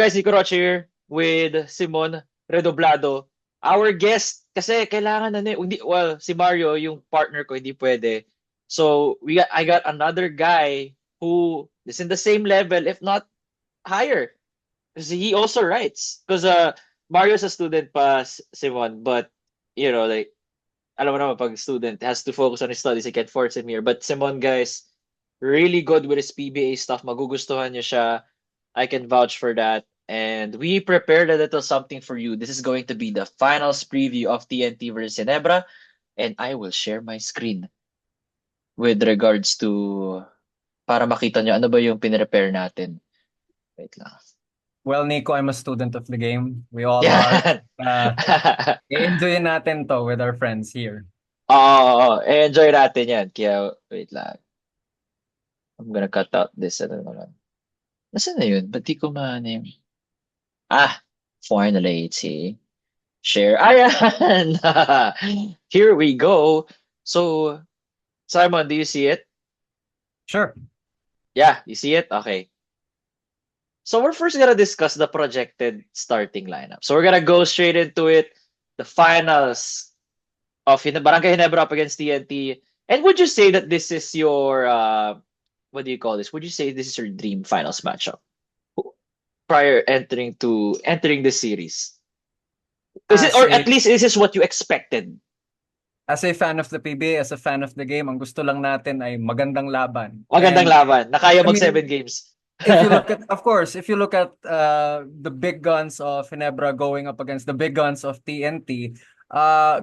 Guys, Nico Rocha here with Simon Redoblado. Our guest, kasi kailangan na hindi, well, si Mario, yung partner ko, hindi pwede. So, I got another guy who is in the same level, if not higher. Because he also writes. Because Mario's a student pa, Simon, but, like, alam mo naman, pag student has to focus on his studies, I can't force him here. But Simon, guys, really good with his PBA stuff. Magugustuhan niyo siya. I can vouch for that. And we prepared a little something for you. This is going to be the finals preview of TNT versus Ginebra. And I will share my screen with regards to para makita nyo ano ba yung pinrepare natin. Wait lang. Well, Nico, I'm a student of the game. We all are. Yan. Uh, enjoy natin to with our friends here. Oo, enjoy natin yan. Kaya, wait lang. I'm gonna cut out this. Ano naman. Nasaan na yun? Ba't di ko ma-name? Ah, finally. Share. Ayan! Here we go. So, Simon, do you see it? Sure. Yeah, you see it? Okay. So we're first gonna discuss the projected starting lineup. So we're gonna go straight into it. The finals of Barangay Ginebra up against TNT. And would you say that this is your what do you call this? Would you say this is your dream finals matchup prior entering the series? Is it, As or a at least this is what you expected? as a fan of the PBA, as a fan of the game, ang gusto lang natin ay magandang laban. Magandang And laban. Na kaya I mag mean, seven games. if you look at, of course, if you look at the big guns of Ginebra going up against the big guns of TNT,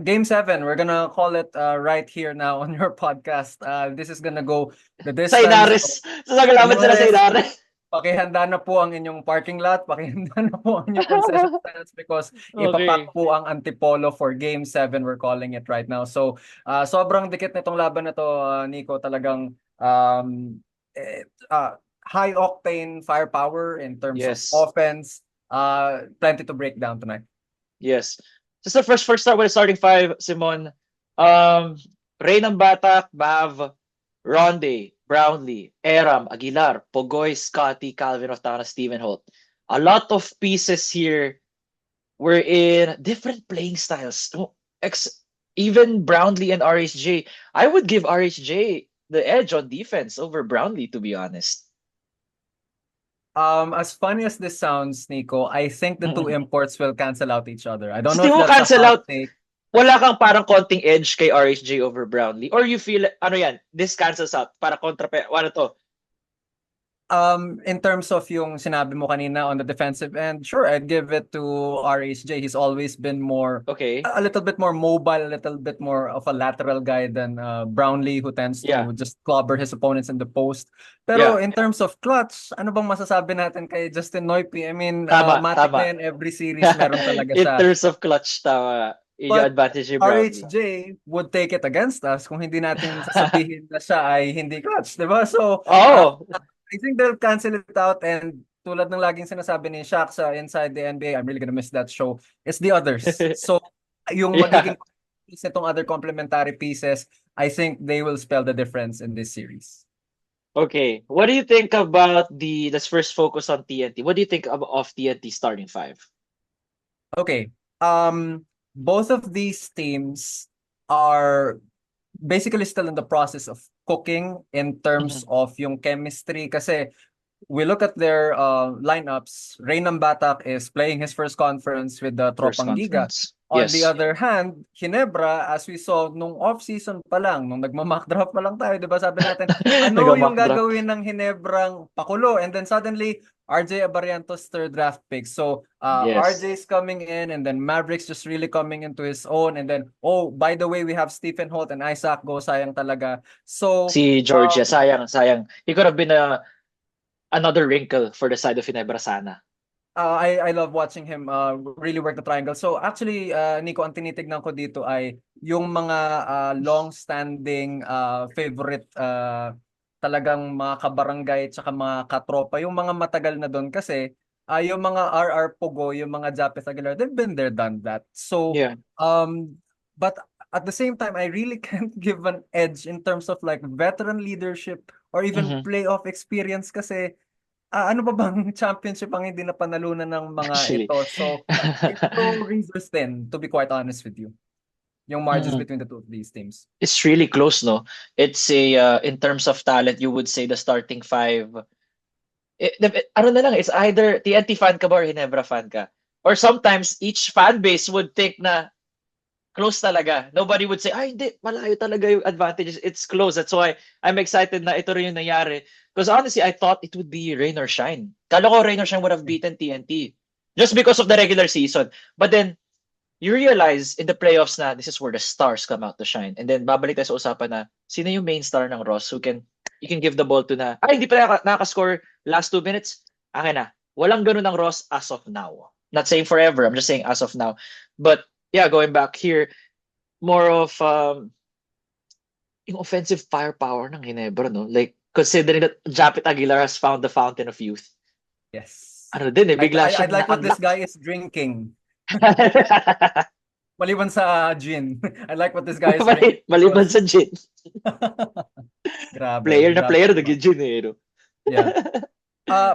Game 7, we're gonna call it right here now on your podcast. This is gonna go the Sa distance. Inares. So naglaban sila sa Inares. Pakihanda na po ang inyong parking lot, pakihanda na po ang inyong concession stands because ipapak Okay. po ang Antipolo for Game 7, we're calling it right now. So, sobrang dikit nitong laban na to, Nico, talagang high octane firepower in terms of Yes. offense. Plenty to break down tonight. Yes. Just the first start with the starting five, Simon. Ray ng Batak, Mav, Ronde, Brownlee, Aram, Aguilar, Pogoy, Scotty, Calvin Rotana, Stephen Holt. A lot of pieces here were in different playing styles. Even Brownlee and RHJ. I would give RHJ the edge on defense over Brownlee, to be honest. As funny as this sounds, Nico, I think the two Mm-mm. imports will cancel out each other. I don't So, know di if mo that's a cancel hot out. take. Wala kang parang konting edge kay RHJ over Brownlee? Or you feel, ano yan, this cancels out para kontra, ano to? In terms of yung sinabi mo kanina on the defensive end, sure, I'd give it to RHJ. He's always been more, Okay. a little bit more mobile, a little bit more of a lateral guy than Brownlee, who tends Yeah. to just clobber his opponents in the post. Pero Yeah. in terms of clutch, ano bang masasabi natin kay Justin Noype? I mean, Tama, matik na tama. yan, every series meron talaga In siya. terms of clutch, tama. Yun yung But advantage ni Brownlee. RHJ would take it against us kung hindi natin sasabihin na siya ay hindi clutch, di ba? So, Oh, I think they'll cancel it out, and tulad ng laging sinasabi ni Shaq sa Inside the NBA, I'm really gonna miss that show, it's the others. So, yung yeah. magiging piece nitong other complementary pieces, I think they will spell the difference in this series. Okay. What do you think about let's first focus on TNT. What do you think of TNT starting five? Okay. Both of these teams are basically still in the process of cooking in terms Mhm. of yung chemistry kasi we look at their lineups. Reynam Batak is playing his first conference with the First Tropang Giga. conference. On the Yes. other hand, Ginebra, as we saw nung off-season pa lang, nung nagma-mock draft pa lang tayo, di ba sabi natin, ano yung Nag-mock draft. gagawin ng Ginebrang pakulo? And then suddenly, RJ Abariento's third draft pick. So, Yes. RJ's coming in, and then Mavericks just really coming into his own. And then, oh, by the way, we have Stephen Holt and Isaac Go, sayang talaga. So, Si Georgia, sayang, sayang. He could have been another wrinkle for the side of Ginebra sana. I love watching him really work the triangle. So actually, Nico, ang tinitignan ko dito ay yung mga long-standing favorite talagang mga kabarangay at mga katropa, yung mga matagal na doon kasi yung mga RR Pogo, yung mga Japes Aguilar, they've been there, done that. So, Yeah. but at the same time, I really can't give an edge in terms of like veteran leadership or even Mhm. playoff experience kasi ano pa bang championship ang hindi napanalunan ng mga Actually. ito? So, ito raises 10, to be quite honest with you. Yung margins Mm. between the two of these teams. It's really close, no? It's a in terms of talent, you would say the starting five. Ano na lang, it's either TNT fan ka ba or Ginebra fan ka. Or sometimes each fan base would think na close talaga. Nobody would say, ay hindi, malayo talaga yung advantages. It's close. That's why I'm excited na ito rin yung nangyari. Because honestly, I thought it would be rain or shine. Kala ko rain or shine would have beaten TNT. Just because of the regular season. But then, you realize in the playoffs na this is where the stars come out to shine. And then babalik tayo sa usapan na sino yung main star ng Ross who can you can give the ball to na ay hindi pa nakaka-score last 2 minutes. Akin na. Walang ganun ng Ross as of now. Not saying forever. I'm just saying as of now. But yeah, going back here, more of yung offensive firepower ng Ginebra, no? Like considering that Japit Aguilar has found the fountain of youth. Yes. Ano din eh, bigla I'd siyang like what this na-unlock. guy is drinking. Maliban sa gin. I like what this guy is drinking Maliban because sa Jin. grabe, Player na grabe player, naman. nag-Jin eh. No? Yeah.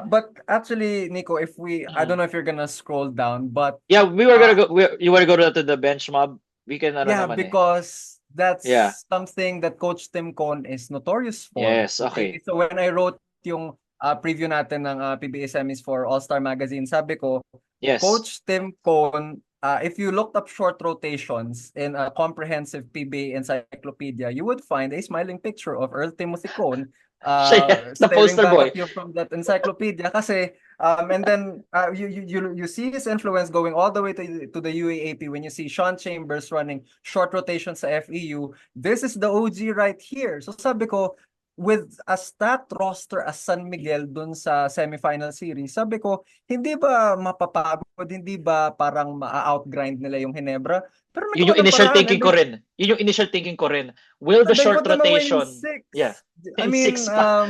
But actually, Nico, if I don't Mm. know if you're gonna scroll down, but Yeah, we were gonna uh, go. You want to go to the bench mob? We can ano yeah, naman eh. because Yeah. that's something that Coach Tim Cohn is notorious for. Yes. Okay, Okay. so when I wrote yung preview natin ng PBA semis for All-Star Magazine, sabi ko, Yes. Coach Tim Cohn, if you looked up short rotations in a comprehensive PBA encyclopedia, you would find a smiling picture of Earl Timothy Cohn Siya, the staring poster back boy. at you from that encyclopedia kasi and then you see his influence going all the way to the UAAP when you see Sean Chambers running short rotations sa FEU. This is the OG right here. So sabi ko, with a stacked roster as San Miguel dun sa semifinal series, sabi ko, hindi ba mapapagod? Hindi ba parang ma-outgrind nila yung Ginebra? Pero Yun nagawa yung ng initial paraan thinking ko rin. Yun yung initial thinking ko rin. Will the and they short put them away in rotation? Yeah. six. I In mean, six pa.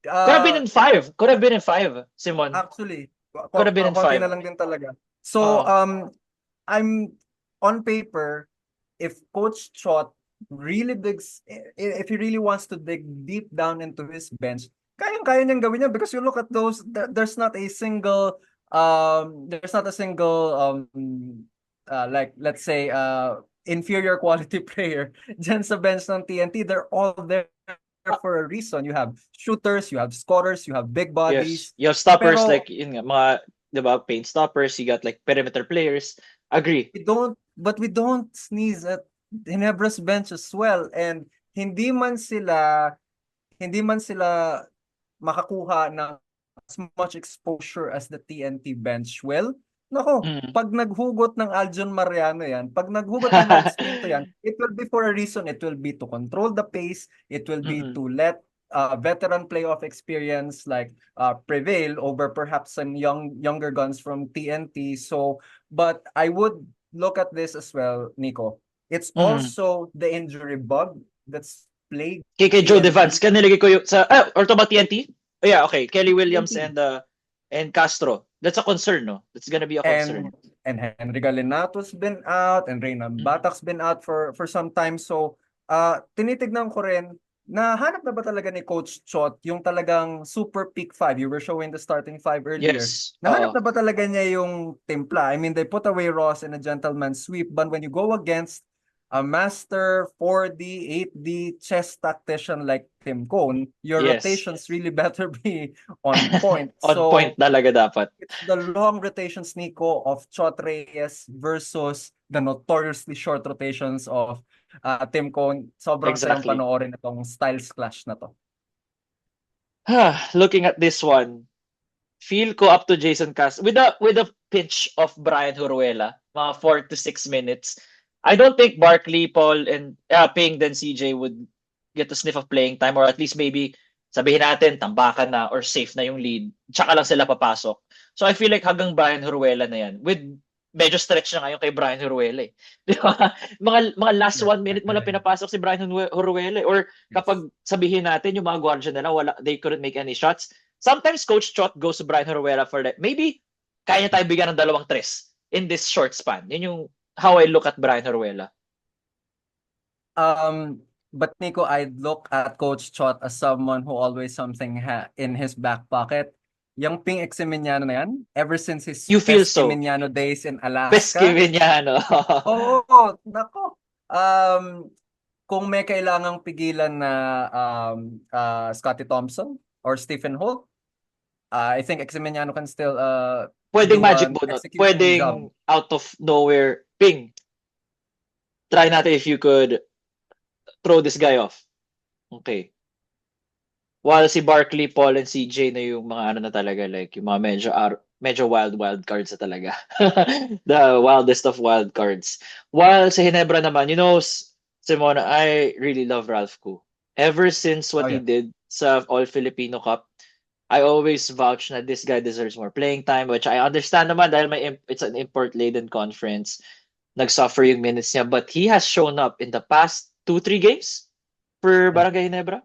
Could have been in five. Could have been in five, Simon. actually, Could have been in konti five. na lang din talaga. So, Oh. I'm on paper, if Coach Chot really digs, if he really wants to dig deep down into his bench, kayang-kaya niyang gawin niya because you look at those, there's not a single, like, let's say, inferior quality player dyan sa bench ng TNT. They're all there for a reason. You have shooters, you have scorers, you have big Yes. bodies. You have stoppers Pero like yun nga, mga, di ba, paint stoppers. You got like perimeter players. Agree. we don't sneeze at Ginebra's bench as well. And hindi man sila, hindi man sila makakuha ng as much exposure as the TNT bench will. Nako, Mm. pag naghugot ng Aljon Mariano yan, pag naghugot ng Marks Pinto yan, it will be for a reason. It will be to control the pace. It will be Mm-mm. to let veteran playoff experience like prevail over perhaps some younger guns from TNT. So, but I would look at this as well, Nico. It's Mm. also the injury bug that's plagued Kay Joe Devans. TNT. Kaya nilagay ko yung sa or to ba TNT? Oh, yeah, okay. Kelly Williams TNT. and Castro. That's a concern, no? That's gonna be a concern. And Henry Galinato's been out and Reynald Mm. Batak's been out for some time. So, tinitignan ko rin na hanap na ba talaga ni Coach Chot yung talagang super peak five? You were showing the starting five earlier. Yes. Nahanap na ba talaga niya yung timpla? I mean, they put away Ross in a gentleman's sweep, but when you go against a master 4D, 8D chess tactician like Tim Cohn, your Yes. rotations really better be on point. On point So, talaga dapat. it's the long rotations, Nico, of Chot Reyes versus the notoriously short rotations of Tim Cohn. Sobrang sayang Exactly. panoorin itong styles clash na to. Looking at this one, feel ko up to Jason Cast with a pinch of Brian Huruela, mga 4 to 6 minutes. I don't think Barkley, Paul, and Ping then CJ would get a sniff of playing time or at least maybe sabihin natin tambakan na or safe na yung lead. Tsaka lang sila papasok. So I feel like hanggang Brian Huruela na yan. With medyo stretch na ngayon kay Brian Huruela eh. Di ba? Mga last 1 minute mo lang pinapasok si Brian Huruela eh. Or kapag sabihin natin yung mga guardian nila they couldn't make any shots. Sometimes Coach Chot goes to Brian Huruela for that. Maybe kaya tayo bigyan ng 2 tres in this short span. Yun yung how I look at Brian Huruela. But Nico, I'd look at Coach Chot as someone who always something in his back pocket. yung Ping Eximiniano na yan, ever since his You feel so. Pesquiminiano days in Alaska, Pesquiviniano. oo, nako. Um, kung may kailangang pigilan na Scotty Thompson or Stephen Holt, I think Eximiniano can still Pwedeng do magic an bonus. executing job. Pwedeng out of nowhere. Ping. Try natin if you could throw this guy off. Okay. While si Barkley, Paul, and CJ na yung mga ano na talaga, like yung mga medyo wild cards na talaga. The wildest of wild cards. While sa Ginebra naman, Simona, I really love Ralph Koo. Ever since Oh what he yeah. did sa All-Filipino Cup, I always vouch na this guy deserves more playing time, which I understand naman dahil it's an import-laden conference. Nagsuffer yung minutes niya, but he has shown up in the past 2-3 games for Yeah. Barangay Ginebra.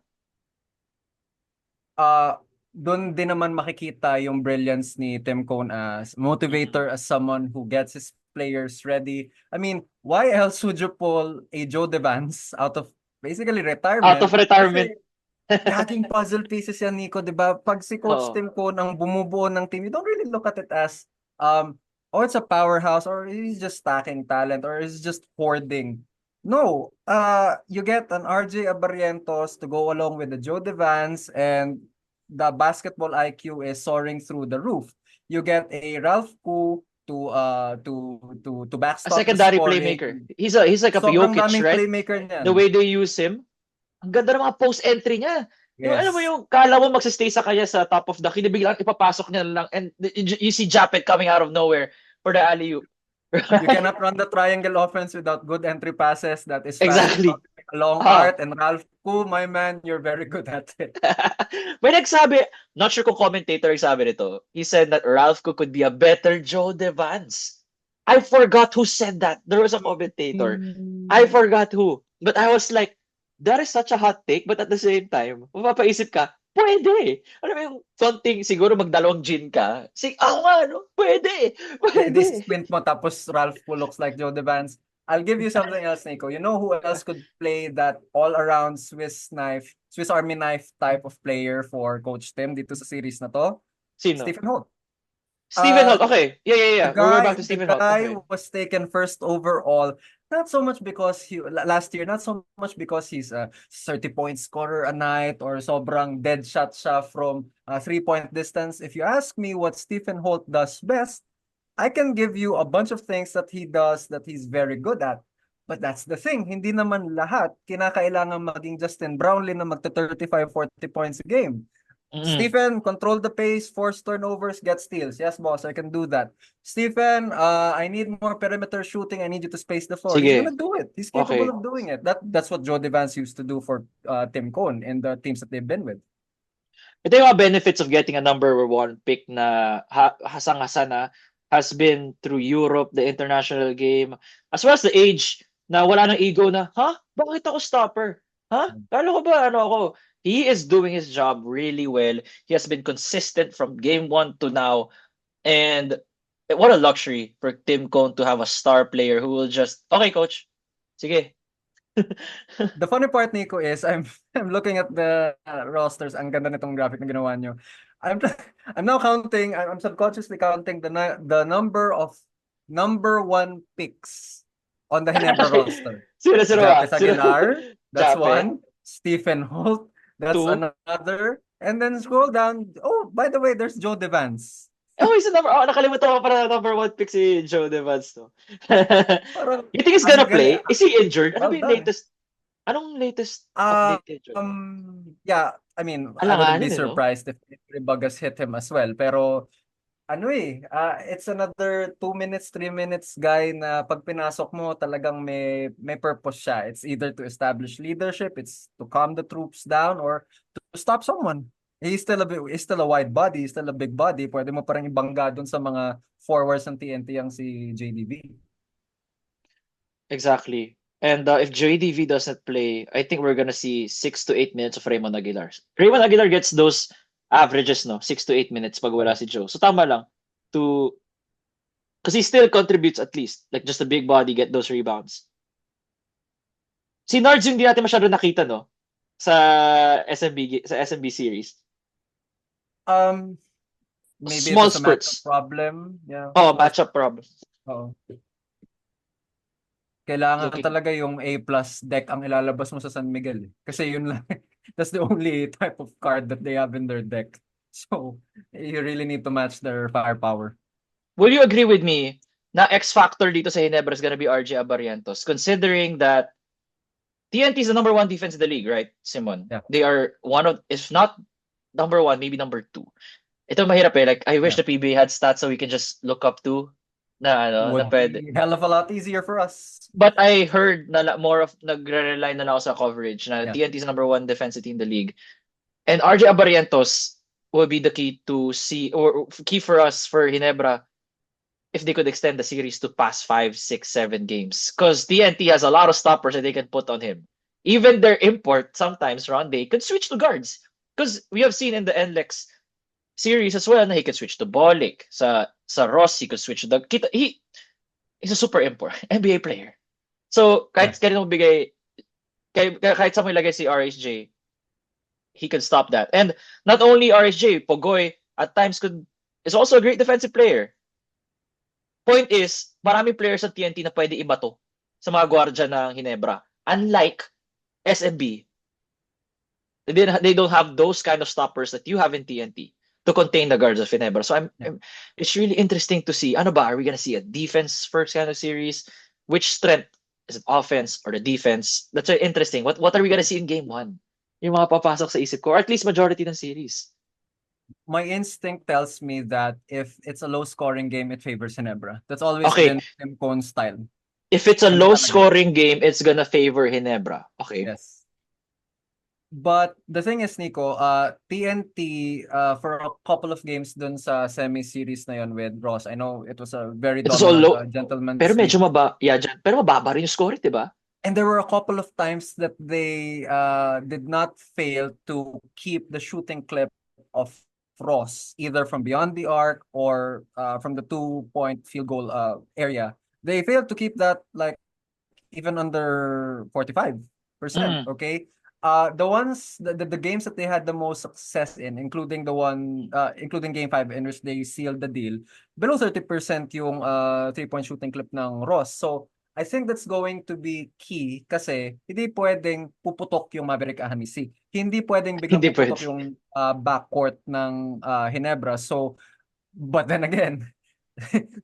Doon din naman makikita yung brilliance ni Tim Cone as Mm. motivator, as someone who gets his players ready. I mean, why else would you pull a Joe Devance out of basically Out of retirement? retirement. Kasi laging puzzle pieces yan, Nico, di ba? Pag si Coach Oo. Tim Cone ang bumubuo ng team, you don't really look at it as, oh, it's a powerhouse, or he's just stacking talent, or he's just hoarding. No, you get an RJ Abarrientos to go along with the Joe Devance, and the basketball IQ is soaring through the roof. You get a Ralph Koo to A backstop the secondary playmaker. scoring. He's like a Sobrang Jokic, daming right? playmaker The niyan. way they use him. Ang ganda ng mga post entry niya. Yung alam mo Yes. yung kala mo magsistay sa kanya sa top of the key, biglang ipapasok niya lang and you see Japet coming out of nowhere for the alley-oop. You Right? cannot run the triangle offense without good entry passes that is fast enough Exactly. to make a long Ah. art. And Ralph Koo, my man, you're very good at it. May nagsabi, not sure kung commentator nagsabi nito, he said that Ralph could be a better Joe Devance. I forgot who said that. There was a commentator. I Mm. forgot who. But I was like, that is such a hot take, but at the same time, mapapaisip ka, pwede. Alam mo yung konting, siguro magdalawang gin ka. Nga, no? Pwede. Pwede. This mo tapos Ralph Koo looks like Joe Devance. I'll give you something else, Nico. You know who else could play that all-around Swiss Army knife type of player for Coach Tim dito sa series na to? Sino? Stephen Holt. Stephen Uh, Holt. Okay. Yeah. We're back to The Stephen Holt. guy Okay. was taken first overall, not so much because last year, not so much because he's a 30-point scorer a night or sobrang dead shot siya from 3-point distance. If you ask me what Stephen Holt does best, I can give you a bunch of things that he does that he's very good at. But that's the thing, hindi naman lahat kinakailangan maging Justin Brownlee na magta 35-40 points a game. Mm-mm. Stephen, control the pace, force turnovers, get steals. Yes, boss, I can do that. Stephen, I need more perimeter shooting. I need you to space the floor. He's Sige. gonna do it. He's capable Okay. of doing it. That's what Joe Devance used to do for Tim Cone and the teams that they've been with. Ito yung mga benefits of getting a number one pick na hasang-hasa na has been through Europe, the international game, as well as the age na wala nang ego na, bakit ako stopper? Kala ko ba ano ako? He is doing his job really well. He has been consistent from game one to now. And what a luxury for Tim Cone to have a star player who will just, okay, coach. Sige. The funny part, Nico, is I'm looking at the rosters. Ang ganda nitong graphic na ginawa nyo. I'm I'm now counting. I'm subconsciously counting the number of number one picks on the Ginebra roster. Sino ba? Japes Aguilar, that's Jape. one. Stephen Holt, that's Two. another. And then scroll down. Oh, by the way, there's Joe Devance. Nakalimutan ko para number one pick si Joe Devans, no? Parang You think he's ang gonna galing. play? Is he injured? Well done. Anong latest Uh, update kay Joe? yeah, I mean, I wouldn't be Alanganin, no? surprised if Ribagas hit him as well. Pero it's another 2 minutes, 3 minutes guy na pag pinasok mo talagang may purpose siya. It's either to establish leadership, it's to calm the troops down, or to stop someone. He's still a wide body, he's still a big body. Pwede mo parang ibangga dun sa mga forwards ng TNT ang si JDB. Exactly. And if JDV doesn't play, I think we're gonna see 6 to 8 minutes of Raymond Aguilar. Raymond Aguilar gets those averages, no? 6 to 8 minutes pag wala si Joe. So tama lang to because he still contributes at least. Like just a big body get those rebounds. Si Nards yung hindi natin masyado nakita, no? Sa SMB series. Um, maybe it Small was a matchup spurts. problem. Yeah, Oh, small. matchup problem. Oo. Kailangan Looking. talaga yung A+ deck ang ilalabas mo sa San Miguel. Kasi yun lang. That's the only type of card that they have in their deck. So, you really need to match their firepower. Will you agree with me na X factor dito sa Ginebra is gonna be RJ Abarientos, considering that TNT is the number one defense in the league, right, Simon? Yeah. They are one of, if not number one, maybe number two. Ito mahirap eh. Like, I wish Yeah. the PBA had stats so we can just look up to na Would pwede. be hell of a lot easier for us. But I heard na more of nagre-rely na lang ako sa coverage na Yeah. TNT is number one defensive team in the league. And RJ Abarientos will be the key to see, or key for us for Ginebra, if they could extend the series to past 5, 6, 7 games. Because TNT has a lot of stoppers that they can put on him. Even their import, sometimes Ronde, could switch to guards. Because we have seen in the NLEX series as well na he could switch to Bolik. Sa Ross, he could switch to the... He's a super import, NBA player. So, kahit Yes. mo bigay, kahit sa mo ilagay si RSJ, he could stop that. And not only RSJ, Pogoy, at times is also a great defensive player. Point is, marami players sa TNT na pwede ibato sa mga gwardiya ng Ginebra. Unlike SMB, they don't have those kind of stoppers that you have in TNT to contain the guards of Ginebra. So it's really interesting to see, ano ba, are we gonna see a defense first kind of series? Which strength? Is it offense or the defense? That's very interesting. What are we gonna see in game 1? Yung mga papasok sa isip ko, or at least majority ng series. My instinct tells me that if it's a low-scoring game, it favors Ginebra. That's always Okay, been Tim Cohn's style. if it's a Ganun talaga. low-scoring game, it's gonna favor Ginebra. Okay. Yes. But the thing is, Nico, TNT, for a couple of games dun sa semi-series na yun with Ross, I know it was a very It's all dominant low. gentleman Pero medyo sweep. pero mababa rin yung score, di ba? And there were a couple of times that they did not fail to keep the shooting clip of Ross, either from beyond the arc or from the 2-point field goal area. They failed to keep that like even under 45%. Mm. Okay. The games that they had the most success in, including including game 5 in which they sealed the deal, below 30% yung 3-point shooting clip ng Ross. So I think that's going to be key kasi hindi pwedeng puputok yung Maverick Ahamisi. Hindi pwedeng biglang Hindi puputok pwede. yung backcourt ng Ginebra. So, but then again,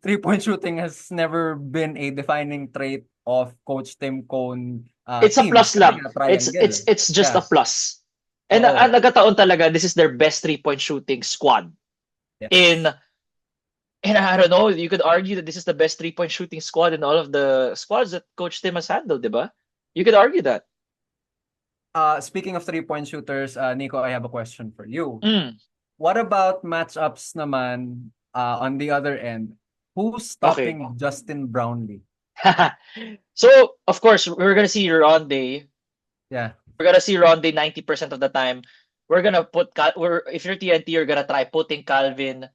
3-point shooting has never been a defining trait of Coach Tim Cohn It's a teams. plus Kasi lang. nga triangle. It's just a Yeah. plus. And Oo. nagkataon talaga, this is their best 3-point shooting squad. Yes. And I don't know, you could argue that this is the best 3-point shooting squad in all of the squads that Coach Tim has handled, di ba? You could argue that. Speaking of 3-point shooters, Nico, I have a question for you. Mm. What about matchups naman on the other end? Who's Okay. stopping Justin Brownlee? So, of course, we're gonna see Ronde. Yeah. We're gonna see Ronde 90% of the time. We're gonna if you're TNT, you're gonna try putting Calvin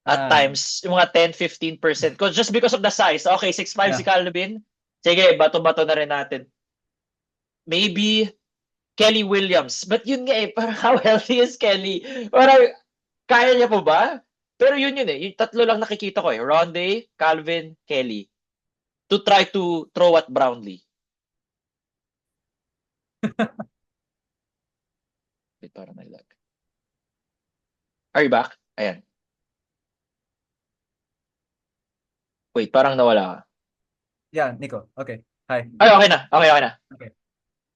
at times, yung mga 10-15%. Just because of the size. Okay, 6'5" si Yeah. Calvin. Sige, bato-bato na rin natin. Maybe Kelly Williams. But yun nga eh, parang how healthy is Kelly? Parang, kaya niya po ba? Pero yun eh. Yung tatlo lang nakikita ko eh. Ronde, Calvin, Kelly. To try to throw at Brownlee. Wait, parang nag-lag. Are you back? Ayan. Wait, parang nawala ka. Yeah, Nico. Okay. Hi. Ay, okay na. Okay na. Okay.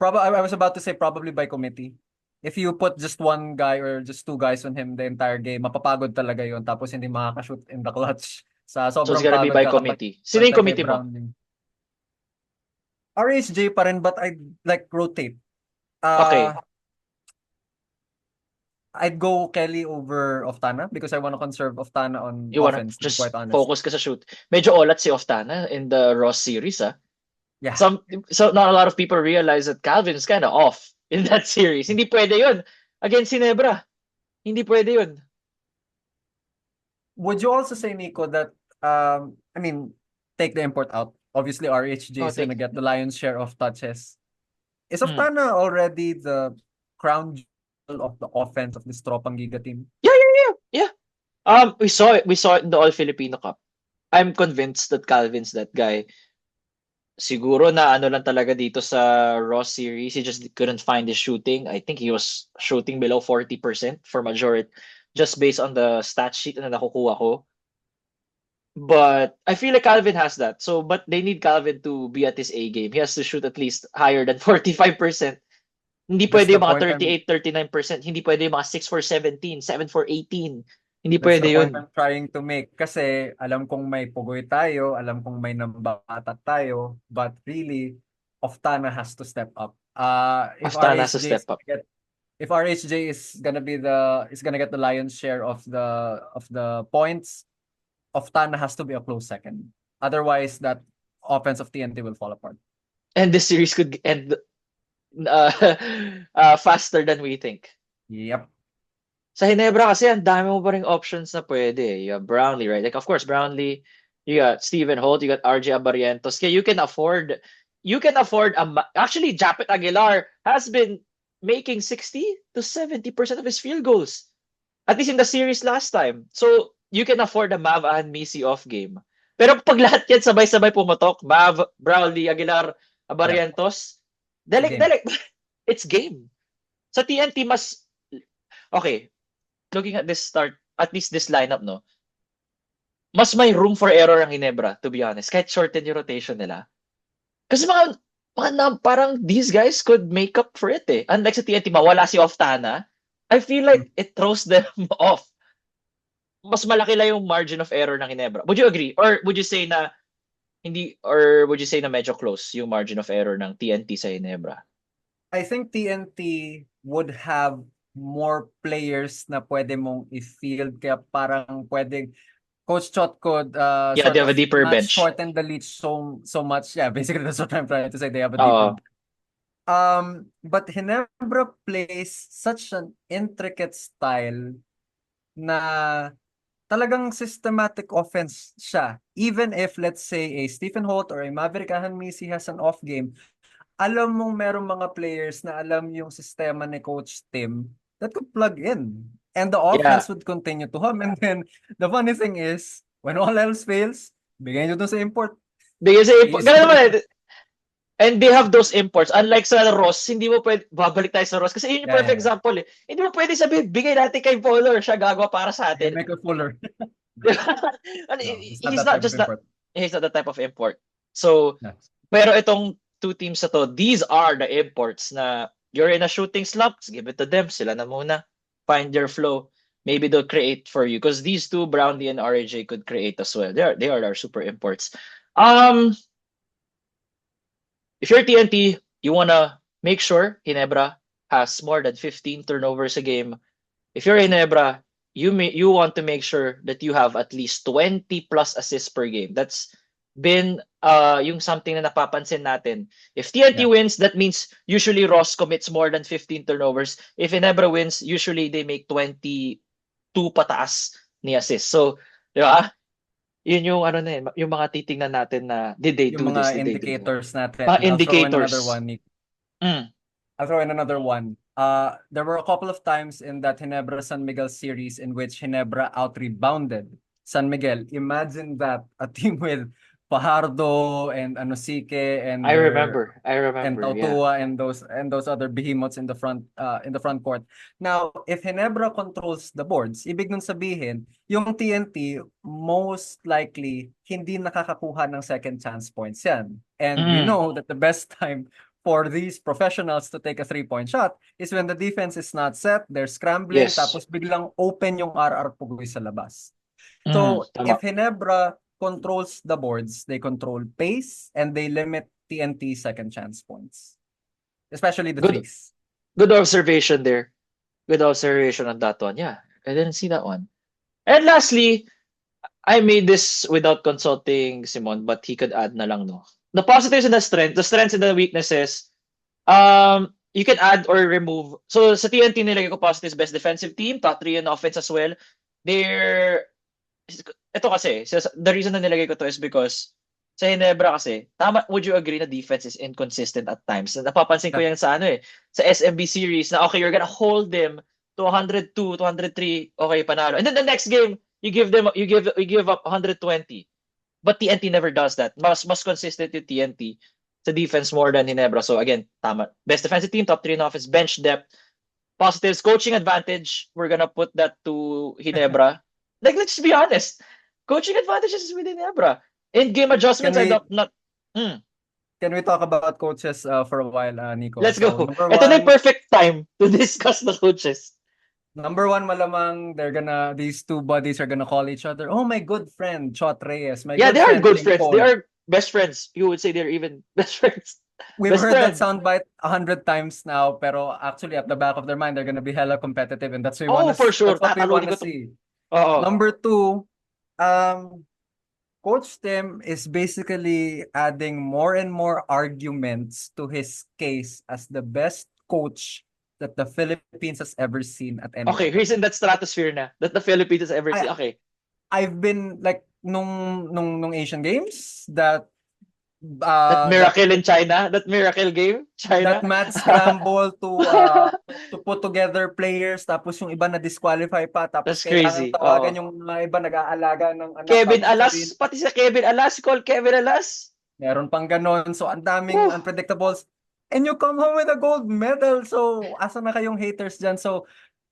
I was about to say probably by committee. If you put just one guy or just two guys on him the entire game, mapapagod talaga yun. Tapos hindi makakashoot in the clutch. Sa So it's sobrang gonna be pagod by committee. Sino yung kakapantay kay committee mo? Brownlee. RSJ pa rin, but I like rotate. Okay. I'd go Kelly over Oftana because I want to conserve Oftana on You wanna offense, to be just quite honest. focus ka sa shoot. Medyo olat si Oftana in the Ross series, ah. Yeah. So not a lot of people realize that Calvin is kind of off in that series. Hindi pwede yun. Against Ginebra. Hindi pwede yun. Would you also say, Nico, that, I mean, take the import out. Obviously, RHJ is gonna get the lion's share of touches. Is Oftana already the crown jewel of the offense of this Tropang Giga team? Yeah. We saw it in the All Filipino Cup. I'm convinced that Calvin's that guy. Siguro na ano lang talaga dito sa Raw series, he just couldn't find his shooting. I think he was shooting below 40% for majority just based on the stat sheet na nakukuha ko. But I feel like Calvin has that. So, but they need Calvin to be at his A game. He has to shoot at least higher than 45%. Hindi That's pwede the yung mga point I'm 38, 39%. Hindi pwede yung mga 6 for 17, 7 for 18. Hindi That's the pwede point yun. I'm trying to make. Kasi alam kong may pugoy tayo, alam kong may nambata tayo, but really, Oftana has to step up. If Astana has to RHJ is step up. gonna get if RHJ is gonna get the lion's share of the points, Oftana has to be a close second. Otherwise, that offense of TNT will fall apart. And this series could end uh, faster than we think. Yep. Sa Ginebra kasi ang dami mo pa ring options na pwede. You have Brownlee, right? Like of course Brownlee, you got Steven Holt, you got RJ Abarientos. Kaya you can afford actually Japet Aguilar has been making 60 to 70% of his field goals. At least in the series last time. So you can afford a Mav and Missy off game. Pero pag lahat yan sabay-sabay pumotok, Mav, Brownlee, Aguilar, Yeah. Abarientos, It's a game. dalik, it's game. Sa TNT mas okay, looking at this start, at least this lineup, no, mas may room for error ang Ginebra, to be honest. Kahit shorten yung rotation nila. Kasi parang these guys could make up for it eh. Unlike sa TNT, mawala si Oftana. I feel like it throws them off. Mas malaki lang yung margin of error ng Ginebra. Would you agree? Or would you say na hindi, or would you say na medyo close yung margin of error ng TNT sa Ginebra? I think TNT would have more players na pwede mong i-field, kaya parang pwedeng Coach Chot could Yeah, they sort have a of deeper not bench. shorten the leash so much. Yeah, basically that's what I'm trying to say. They have a deeper. Oo. But Ginebra plays such an intricate style na talagang systematic offense siya. Even if, let's say, a Stephen Holt or a Maverick Ahanmisi has an off game, alam mong merong mga players na alam yung sistema ni Coach Tim that could plug in. And the Yeah. offense would continue to hum. And then, the funny thing is, when all else fails, bigay nyo dun sa import. Ganun naman Easy. eh. And they have those imports. Unlike sa Ross, hindi mo pwede, babalik tayo sa Ross. Kasi yun yung Yeah, perfect yeah, yeah. example eh. Hindi mo pwede sabihin, bigay natin kay Bowler, siya gagawa para sa Hey, atin. make a Fuller. And No, it's not he's that not type of just that, import. he's not the type of import. So, No. pero itong two teams na to, these are the imports na you're in a shooting slump, give it to them. Sila na muna. Find your flow. Maybe they'll create for you. Because these two, Brownlee and RJ, could create as well. They are our super imports. If you're TNT, you wanna make sure Ginebra has more than 15 turnovers a game. If you're Ginebra, you want to make sure that you have at least 20 plus assists per game. That's been yung something na napapansin natin. If TNT Yeah. wins, that means usually Ross commits more than 15 turnovers. If Ginebra wins, usually they make 22 pataas ni assists. So, di ba? Yun yung ano na yung mga titingnan natin na did they Yung do this? mga Did they do that? indicators natin. Mga I'll throw in another indicators. one, Nick. Mm. I'll throw in another one. There were a couple of times in that Ginebra San Miguel series in which Ginebra out-rebounded San Miguel. Imagine that, a team with Fajardo and Anosike I remember. I and remember. Yeah. Tautua and those other behemoths in the front court. Now, if Ginebra controls the boards, ibig nun sabihin, yung TNT most likely hindi nakakakuha ng second chance points yan. And we Mm. know that the best time for these professionals to take a three-point shot is when the defense is not set, they're scrambling, Yes. tapos biglang open yung RR Pugoy sa labas. Mm. So, Tama. if Ginebra controls the boards, they control pace, and they limit TNT second chance points. Especially the Good. threes. Good observation there. Good observation on that one. Yeah, I didn't see that one. And lastly, I made this without consulting Simon, but he could add na lang, no. The positives and the strengths and the weaknesses. You can add or remove. So sa TNT nilagay ko positives, best defensive team, top 3 in offense as well. They're ito kasi, the reason na nilagay ko to is because sa Ginebra kasi, tama, would you agree na defense is inconsistent at times? Napapansin ko yan sa ano sa SMB series na okay, you're gonna hold them to 102, to 103, okay, panalo. And then the next game, you give up 120. But TNT never does that. Mas consistent yung TNT sa defense more than Ginebra. So again, tama. Best defensive team, top 3 in offense, bench depth, positives, coaching advantage. We're gonna put that to Ginebra. Like, let's be honest. Coaching advantages is with Ginebra. In game Can adjustments, I we don't not. Hmm. can we talk about coaches for a while, Nico? Let's So go. Ito na yung perfect time to discuss the coaches. number one, malamang these two buddies are gonna call each other, oh, my good friend, Chot Reyes, my Yeah, good they are friend, good friends. They Lincoln. are best friends. You would say they're even best friends. We've Best heard that friend. soundbite 100 times now, pero actually at the back of their mind, they're gonna be hella competitive, and Oh, for sure. that's what we Tatalunin wanna ko to. see. Oo. Number two, um, Coach Tim is basically adding more and more arguments to his case as the best coach that the Philippines has ever seen at any Okay, level. he's in that stratosphere na that the Philippines has ever seen. Okay. I've been like nung Asian Games That that miracle in China, that miracle game, that China. mad scramble to put together players, tapos yung iba na disqualify pa, tapos That's kailangan crazy. tawagan yung mga iba nag-aalaga ng anak, Kevin tapos Alas, sabihin pati sa Kevin Alas, call Kevin Alas. meron pang ganon. So ang daming Whew. unpredictables, and you come home with a gold medal. So asa na kayong haters dyan? So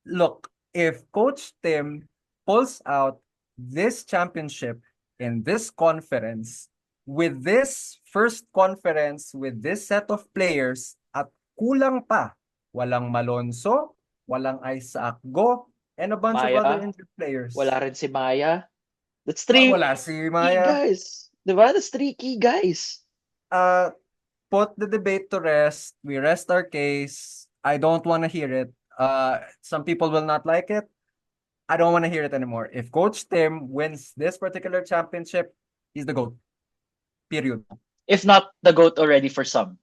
look, if Coach Tim pulls out this championship in this conference, with this first conference, with this set of players, at kulang pa, walang Malonzo, walang Isaac Go, and a bunch of other Maya, injured players. wala rin si Maya. That's three Wala si key Maya. guys. Diba? That's three key guys. Put the debate to rest. We rest our case. I don't want to hear it. Some people will not like it. I don't want to hear it anymore. If Coach Tim wins this particular championship, he's the GOAT. Period. If not the GOAT already for some.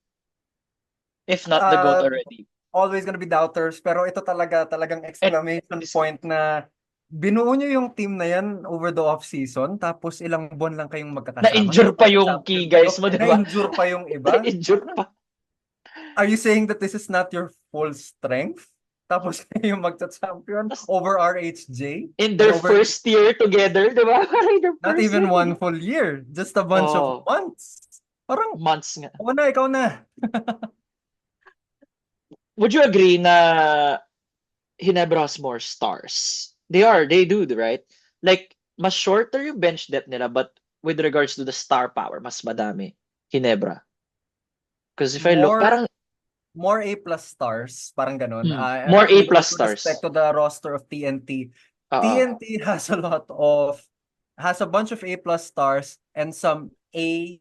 If not the GOAT already. Always gonna be doubters, pero ito talagang exclamation point na binuo nyo yung team na yan over the off-season, tapos ilang buwan lang kayong magkakasama. Na-injure pa yung key guys mo, diba? Na-injure pa yung iba. Na-injure pa. Are you saying that this is not your full strength? Tapos kayo magta-champion over RHJ? In their first year together, diba? Not even one full year. Just a bunch of months. Parang, months nga. ikaw na. Would you agree na Ginebra has more stars? They do, right? Like, mas shorter yung bench depth nila, but with regards to the star power, mas madami Ginebra. Because if I look, parang more A+ stars, parang ganun. More A+ with stars. respect to the roster of TNT. TNT has a bunch of A+ stars and some A,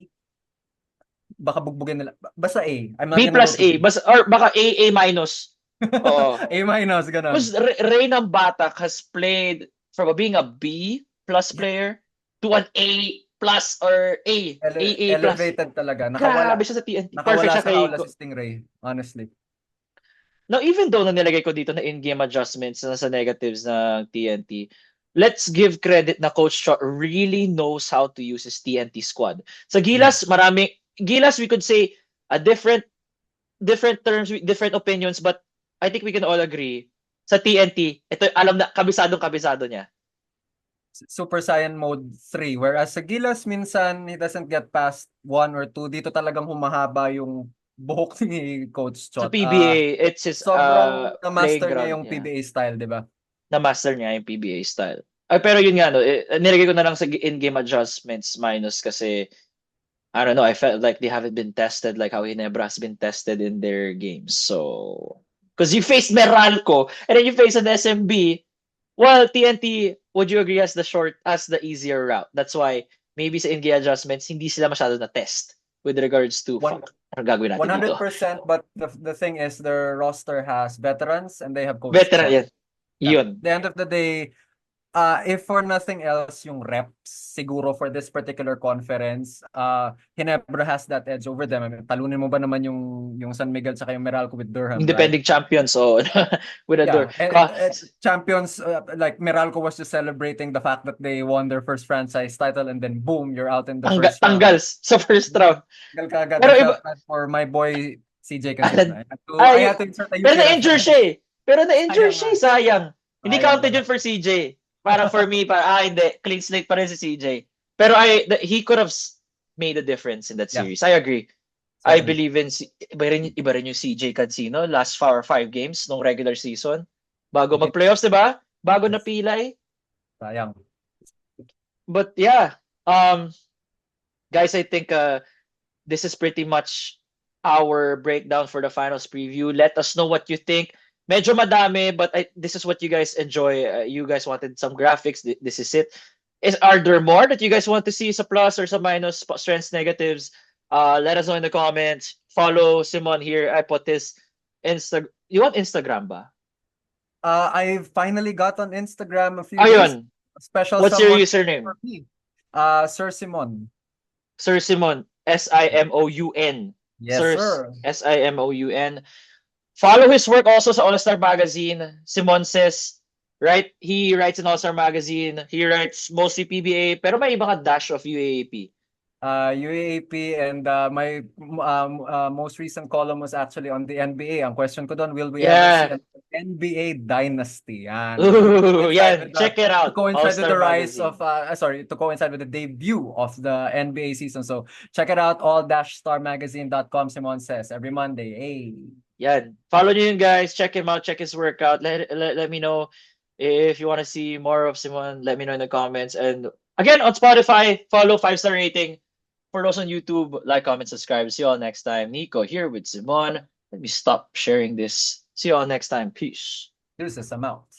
baka bugbugin nila. Basta A. I'm not B plus A. Or baka A minus. Oo. A minus, ganun. Because Reynam Batak has played from being a B plus player to an A plus or A. A plus. Elevated talaga. Grabe siya sa TNT. Nakawala Perfect siya sa kay aula si Stingray, honestly. Now, even though na nilagay ko dito na in-game adjustments na sa negatives ng TNT, let's give credit na Coach Shaw really knows how to use his TNT squad. Sa Gilas, Gilas, we could say different terms, different opinions, but I think we can all agree sa TNT, ito alam na kabisado niya. Super Saiyan Mode 3. Whereas sa Gilas, minsan, he doesn't get past 1 or 2. Dito talagang humahaba yung buhok ni Coach Chot. Sa PBA, it's his sobrang na-master niya yung yeah. PBA style, di ba? Na-master niya yung PBA style. Pero yun nga, no, nilagay ko na lang sa in-game adjustments minus kasi I don't know, I felt like they haven't been tested like how Ginebra has been tested in their games. So, because you faced Meralco and then you face an SMB, well, TNT, would you agree, has the easier route? That's why maybe sa in-game adjustments, hindi sila masyado na test with regards to ano gagawin natin 100%, dito. but the thing is their roster has veterans and they have coaches. Veteran yan. Yun. At the end of the day, if for nothing else, yung reps siguro for this particular conference, Ginebra has that edge over them. I mean, talunin mo ba naman yung San Miguel sa yung Meralco with Durham, Independent champions, so with a door. Champions, like Meralco was just celebrating the fact that they won their first franchise title and then boom, you're out in the first round. Tanggal sa first round. Pero for my boy CJ kasi. Pero na-injure siya eh. Sayang. Hindi counted yun for CJ. para for me, hindi, clean slate pa rin si CJ. Pero he could have made a difference in that Yeah, series. I agree. I certainly. believe in iba rin yung CJ Cancino last 4 or 5 games nung regular season. Bago Okay. mag-playoffs, 'di ba? Bago Yes. napilay. Sayang. But yeah, guys, I think this is pretty much our breakdown for the finals preview. Let us know what you think. Medyo madami, but this is what you guys enjoy. You guys wanted some graphics. This is it. Are there more that you guys want to see as a plus or some minus, strengths, negatives? Let us know in the comments. Follow Simon here. I put this Insta. You want Instagram ba? I finally got on Instagram a few days. Ayun. A special What's your someone username? for me. Sir Simon. Sir Simon. Simoun. Yes, Sir sir. Simoun. Follow his work also sa All-Star Magazine. Simon says, right? He writes in All-Star Magazine. He writes mostly PBA, pero may iba ka dash of UAAP. UAAP and my most recent column was actually on the NBA. Ang question ko doon, will we ever see Yeah. an NBA dynasty? Yan. Ooh, yan. Check it To out. coincide with All-Star the rise Magazine. of to coincide with the debut of the NBA season. So check it out, all-starmagazine.com. Simon says every Monday. Hey. Yan. Follow nyo yun, guys. Check him out. Check his workout. Let me know if you want to see more of Simon. Let me know in the comments. And again, on Spotify, follow 5-star rating. For those on YouTube, like, comment, subscribe. See you all next time. Nico here with Simon. Let me stop sharing this. See you all next time. Peace. Here's some out.